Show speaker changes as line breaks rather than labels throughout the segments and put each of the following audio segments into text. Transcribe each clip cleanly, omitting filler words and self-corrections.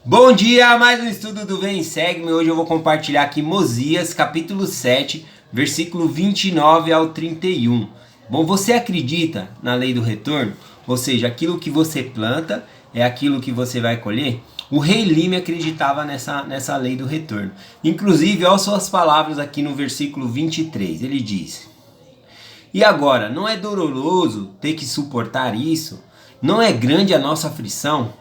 Bom dia, mais um estudo do Vem Segue-me. Hoje eu vou compartilhar aqui Mosias, capítulo 7, versículo 29 ao 31. Bom, você acredita na lei do retorno? Ou seja, aquilo que você planta é aquilo que você vai colher? O rei Lime acreditava nessa lei do retorno. Inclusive, olha suas palavras aqui no versículo 23. Ele diz: E agora, não é doloroso ter que suportar isso? Não é grande a nossa aflição?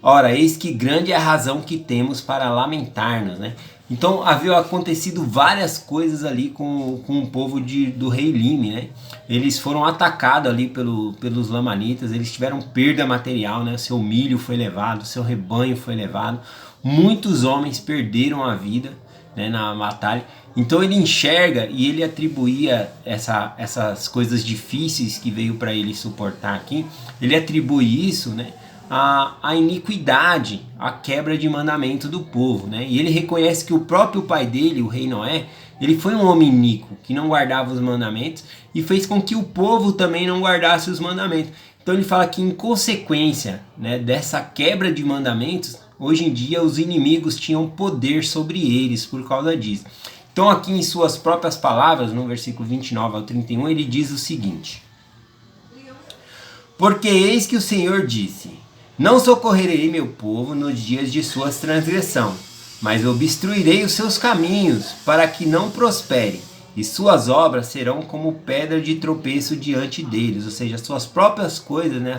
Ora, eis que grande é a razão que temos para lamentar-nos, né? Então, havia acontecido várias coisas ali com o povo do rei Lime, né? Eles foram atacados ali pelos lamanitas, eles tiveram perda material, né? Seu milho foi levado, seu rebanho foi levado. Muitos homens perderam a vida, né, na batalha. Então ele enxerga e ele atribuía essas coisas difíceis que veio para ele suportar aqui, ele atribui isso, né, a iniquidade, a quebra de mandamento do povo, né? E ele reconhece que o próprio pai dele, o rei Noé, ele foi um homem iníquo, que não guardava os mandamentos e fez com que o povo também não guardasse os mandamentos. Então ele fala que em consequência, né, dessa quebra de mandamentos, hoje em dia os inimigos tinham poder sobre eles por causa disso. Então aqui em suas próprias palavras, no versículo 29 ao 31, ele diz o seguinte: Porque eis que o Senhor disse: Não socorrerei meu povo nos dias de suas transgressão, mas obstruirei os seus caminhos, para que não prospere, e suas obras serão como pedra de tropeço diante deles. Ou seja, as suas próprias coisas, né,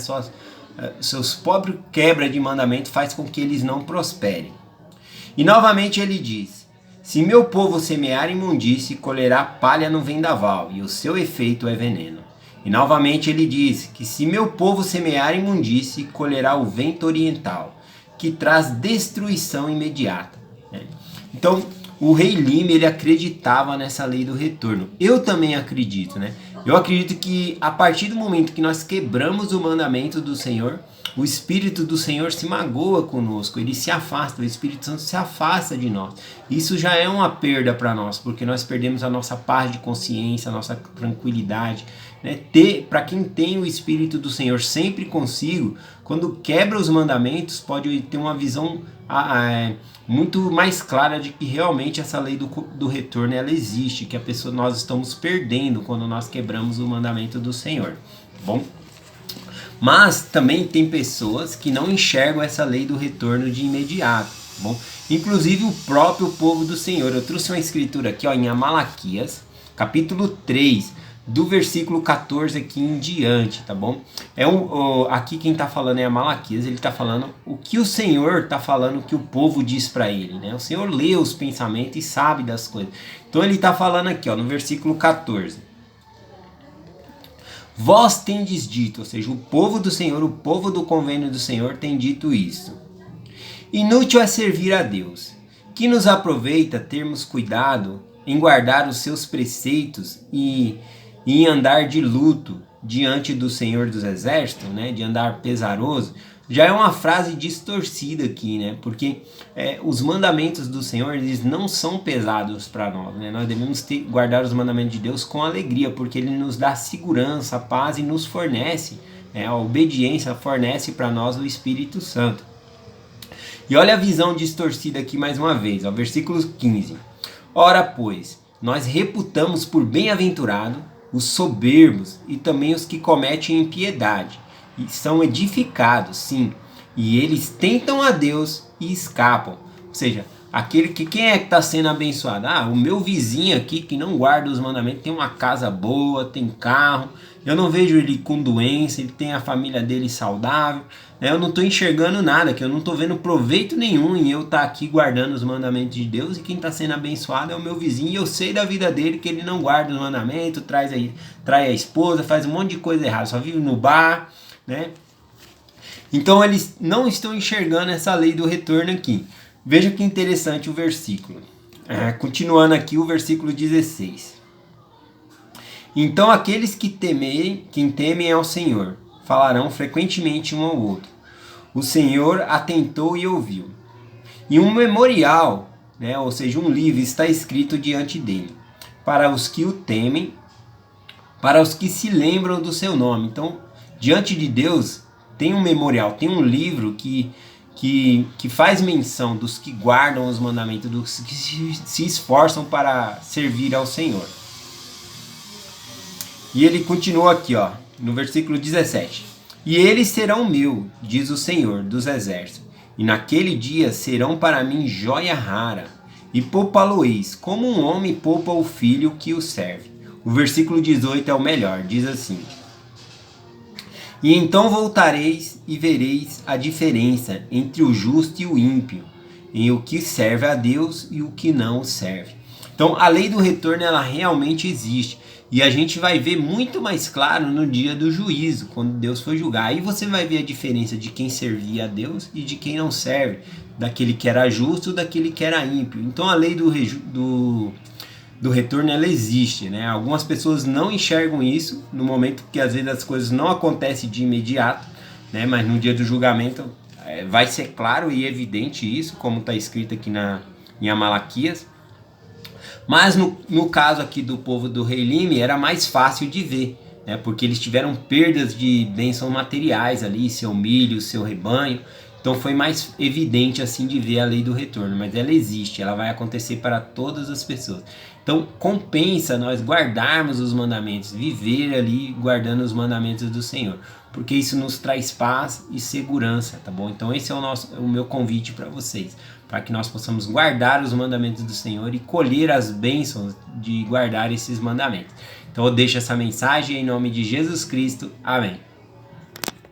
seus próprios quebra de mandamento faz com que eles não prosperem. E novamente ele diz: Se meu povo semear imundície, colherá palha no vendaval, e o seu efeito é veneno. E novamente ele diz que se meu povo semear imundície, colherá o vento oriental, que traz destruição imediata. Então, o rei Lime, ele acreditava nessa lei do retorno. Eu também acredito, né? Eu acredito que a partir do momento que nós quebramos o mandamento do Senhor, o Espírito do Senhor se magoa conosco, ele se afasta, o Espírito Santo se afasta de nós. Isso já é uma perda para nós, porque nós perdemos a nossa paz de consciência, a nossa tranquilidade, né? Para quem tem o Espírito do Senhor sempre consigo, quando quebra os mandamentos, pode ter uma visão muito mais clara de que realmente essa lei do retorno ela existe, que nós estamos perdendo quando nós quebramos o mandamento do Senhor. Bom? Mas também tem pessoas que não enxergam essa lei do retorno de imediato. Bom? Inclusive o próprio povo do Senhor. Eu trouxe uma escritura aqui, ó, em Amalequias, capítulo 3, do versículo 14 aqui em diante, tá bom? Aqui quem está falando é Amalequias, ele está falando o que o Senhor está falando que o povo diz para ele, né? O Senhor lê os pensamentos e sabe das coisas. Então ele está falando aqui, ó, no versículo 14. Vós tendes dito, ou seja, o povo do Senhor, o povo do convênio do Senhor tem dito isso: Inútil é servir a Deus, que nos aproveita termos cuidado em guardar os seus preceitos e em andar de luto diante do Senhor dos Exércitos, né, de andar pesaroso. Já é uma frase distorcida aqui, né? Porque os mandamentos do Senhor, eles não são pesados para nós, né? Nós devemos guardar os mandamentos de Deus com alegria, porque Ele nos dá segurança, paz e nos fornece, né? A obediência fornece para nós o Espírito Santo. E olha a visão distorcida aqui mais uma vez, ó, versículo 15. Ora, pois, nós reputamos por bem-aventurado os soberbos e também os que cometem impiedade, e são edificados, sim, e eles tentam a Deus e escapam. Ou seja, quem é que está sendo abençoado? O meu vizinho aqui que não guarda os mandamentos, tem uma casa boa, tem carro, eu não vejo ele com doença, ele tem a família dele saudável, né? Eu não estou enxergando nada, que eu não estou vendo proveito nenhum em eu estar aqui guardando os mandamentos de Deus, e quem está sendo abençoado é o meu vizinho, e eu sei da vida dele que ele não guarda os mandamentos, trai a esposa, faz um monte de coisa errada, só vive no bar, né? Então eles não estão enxergando essa lei do retorno aqui. Veja que interessante o versículo. Continuando aqui o versículo 16. Então aqueles que temem ao Senhor falarão frequentemente um ao outro: O Senhor atentou e ouviu. E um memorial, né, ou seja, um livro está escrito diante dele, para os que o temem, para os que se lembram do seu nome. Então, diante de Deus tem um memorial, tem um livro que que faz menção dos que guardam os mandamentos, dos que se esforçam para servir ao Senhor. E ele continua aqui, ó, no versículo 17. E eles serão meu, diz o Senhor dos Exércitos, e naquele dia serão para mim joia rara, e poupá-lo-eis, como um homem poupa o filho que o serve. O versículo 18 é o melhor, diz assim: E então voltareis e vereis a diferença entre o justo e o ímpio, em o que serve a Deus e o que não o serve. Então a lei do retorno, ela realmente existe. E a gente vai ver muito mais claro no dia do juízo, quando Deus for julgar. Aí você vai ver a diferença de quem servia a Deus e de quem não serve, daquele que era justo, daquele que era ímpio. Então a lei do retorno, ela existe, né? Algumas pessoas não enxergam isso no momento que às vezes as coisas não acontecem de imediato, né? Mas no dia do julgamento vai ser claro e evidente isso, como está escrito aqui em Amalaquias. Mas no caso aqui do povo do rei Lime era mais fácil de ver, né? Porque eles tiveram perdas de bênçãos materiais ali, seu milho, seu rebanho. Então foi mais evidente assim de ver a lei do retorno, mas ela existe, ela vai acontecer para todas as pessoas. Então compensa nós guardarmos os mandamentos, viver ali guardando os mandamentos do Senhor, porque isso nos traz paz e segurança, tá bom? Então esse é o meu convite para vocês, para que nós possamos guardar os mandamentos do Senhor e colher as bênçãos de guardar esses mandamentos. Então eu deixo essa mensagem em nome de Jesus Cristo. Amém.